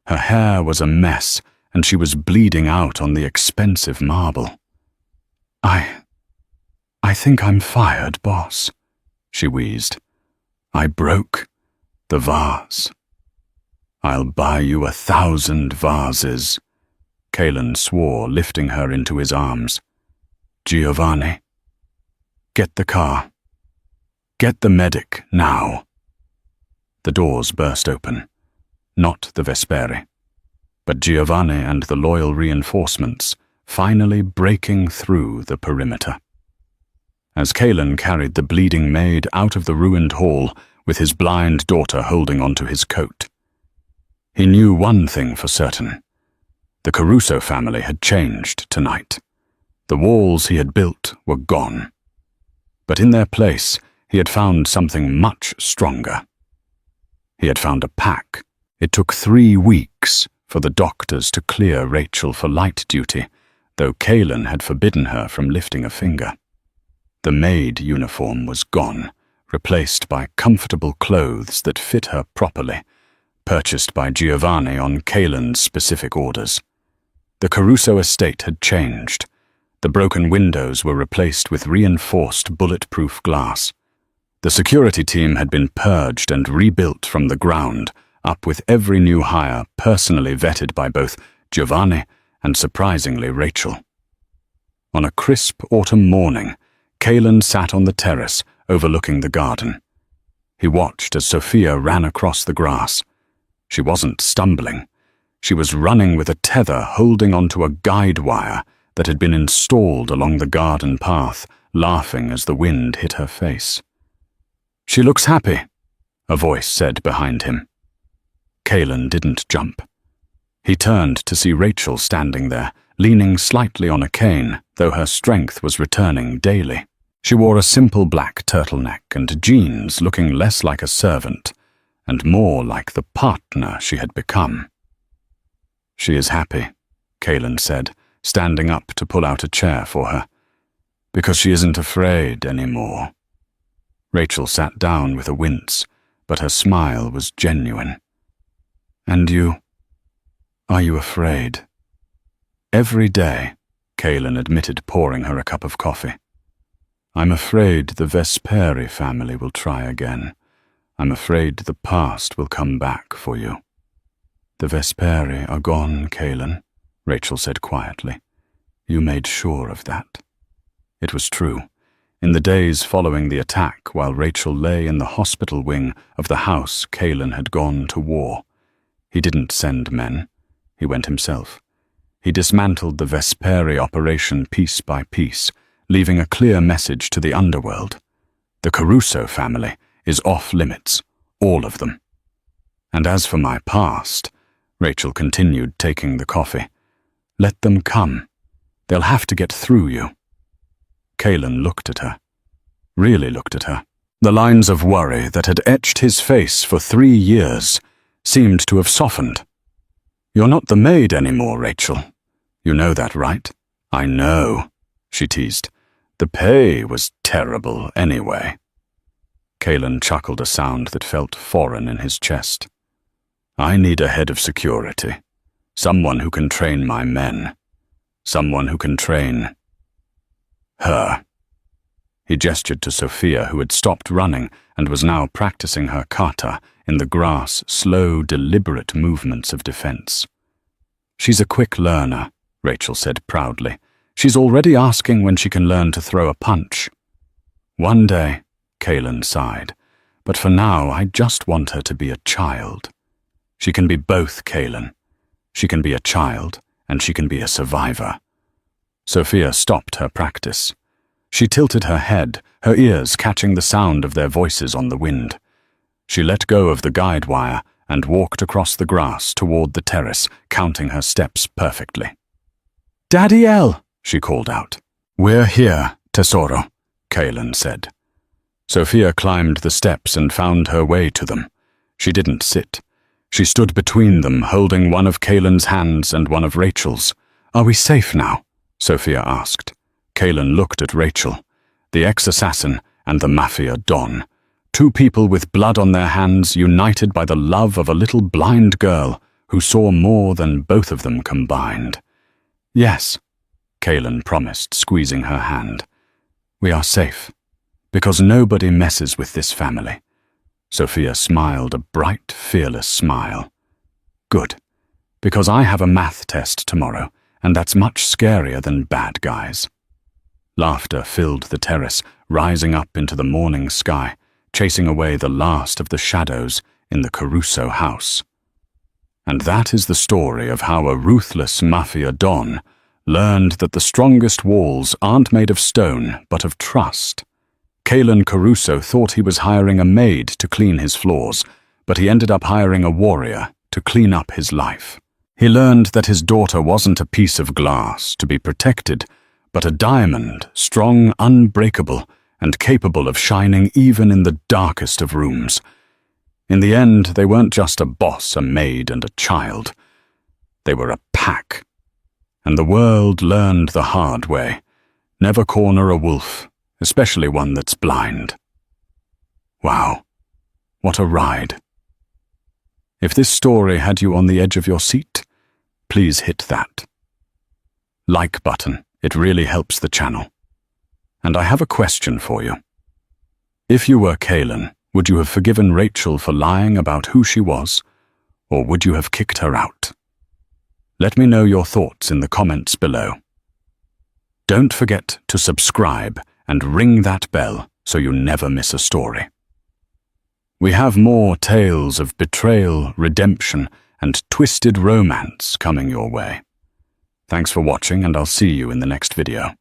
Her hair was a mess, and she was bleeding out on the expensive marble. I think I'm fired, boss," she wheezed. "I broke the vase." "I'll buy you 1,000 vases," Kalen swore, lifting her into his arms. "Giovanni, get the car. Get the medic now." The doors burst open. Not the Vesperi, but Giovanni and the loyal reinforcements finally breaking through the perimeter. As Kalen carried the bleeding maid out of the ruined hall with his blind daughter holding onto his coat, he knew one thing for certain. The Caruso family had changed tonight. The walls he had built were gone. But in their place, he had found something much stronger. He had found a pack. It took 3 weeks for the doctors to clear Rachel for light duty, though Kalen had forbidden her from lifting a finger. The maid uniform was gone, replaced by comfortable clothes that fit her properly, purchased by Giovanni on Kalen's specific orders. The Caruso estate had changed. The broken windows were replaced with reinforced bulletproof glass. The security team had been purged and rebuilt from the ground up, with every new hire personally vetted by both Giovanni and, surprisingly, Rachel. On a crisp autumn morning, Kalen sat on the terrace overlooking the garden. He watched as Sophia ran across the grass. She wasn't stumbling. She was running with a tether holding onto a guide wire that had been installed along the garden path, laughing as the wind hit her face. "She looks happy," a voice said behind him. Kalen didn't jump. He turned to see Rachel standing there, leaning slightly on a cane, though her strength was returning daily. She wore a simple black turtleneck and jeans, looking less like a servant and more like the partner she had become. "She is happy," Kalen said, standing up to pull out a chair for her, "because she isn't afraid anymore." Rachel sat down with a wince, but her smile was genuine. "And are you afraid?" "Every day," Kalen admitted, pouring her a cup of coffee. "I'm afraid the Vesperi family will try again. I'm afraid the past will come back for you." "The Vesperi are gone, Kalen," Rachel said quietly. "You made sure of that." It was true. In the days following the attack, while Rachel lay in the hospital wing of the house Kalen had gone to war, he didn't send men. He went himself. He dismantled the Vesperi operation piece by piece, leaving a clear message to the underworld. The Caruso family is off limits, all of them. "And as for my past," Rachel continued, taking the coffee, "let them come. They'll have to get through you." Kalen looked at her. Really looked at her. The lines of worry that had etched his face for 3 years seemed to have softened. "You're not the maid anymore, Rachel. You know that, right?" "I know," she teased. "The pay was terrible anyway." Kalen chuckled, a sound that felt foreign in his chest. "I need a head of security. Someone who can train my men. Someone who can train her." He gestured to Sophia, who had stopped running and was now practicing her kata in the grass, slow, deliberate movements of defense. "She's a quick learner," Rachel said proudly. "She's already asking when she can learn to throw a punch." "One day," Kalen sighed, "but for now I just want her to be a child. She can be both, Kalen. She can be a child, and she can be a survivor." Sophia stopped her practice. She tilted her head, her ears catching the sound of their voices on the wind. She let go of the guide wire and walked across the grass toward the terrace, counting her steps perfectly. "Daddy L," she called out. "We're here, Tesoro," Kalen said. Sophia climbed the steps and found her way to them. She didn't sit. She stood between them, holding one of Kalen's hands and one of Rachel's. "Are we safe now?" Sophia asked. Kalen looked at Rachel, the ex-assassin and the mafia don. 2 people with blood on their hands, united by the love of a little blind girl who saw more than both of them combined. "Yes," Kaelin promised, squeezing her hand. "We are safe, because nobody messes with this family." Sophia smiled a bright, fearless smile. "Good, because I have a math test tomorrow, and that's much scarier than bad guys." Laughter filled the terrace, rising up into the morning sky, chasing away the last of the shadows in the Caruso house. And that is the story of how a ruthless mafia don learned that the strongest walls aren't made of stone, but of trust. Kaelin Caruso thought he was hiring a maid to clean his floors, but he ended up hiring a warrior to clean up his life. He learned that his daughter wasn't a piece of glass to be protected, but a diamond, strong, unbreakable, and capable of shining even in the darkest of rooms. In the end, they weren't just a boss, a maid, and a child. They were a pack. And the world learned the hard way. Never corner a wolf, especially one that's blind. Wow, what a ride. If this story had you on the edge of your seat, please hit that like button. It really helps the channel. And I have a question for you. If you were Kaelin, would you have forgiven Rachel for lying about who she was, or would you have kicked her out? Let me know your thoughts in the comments below. Don't forget to subscribe and ring that bell so you never miss a story. We have more tales of betrayal, redemption, and twisted romance coming your way. Thanks for watching, and I'll see you in the next video.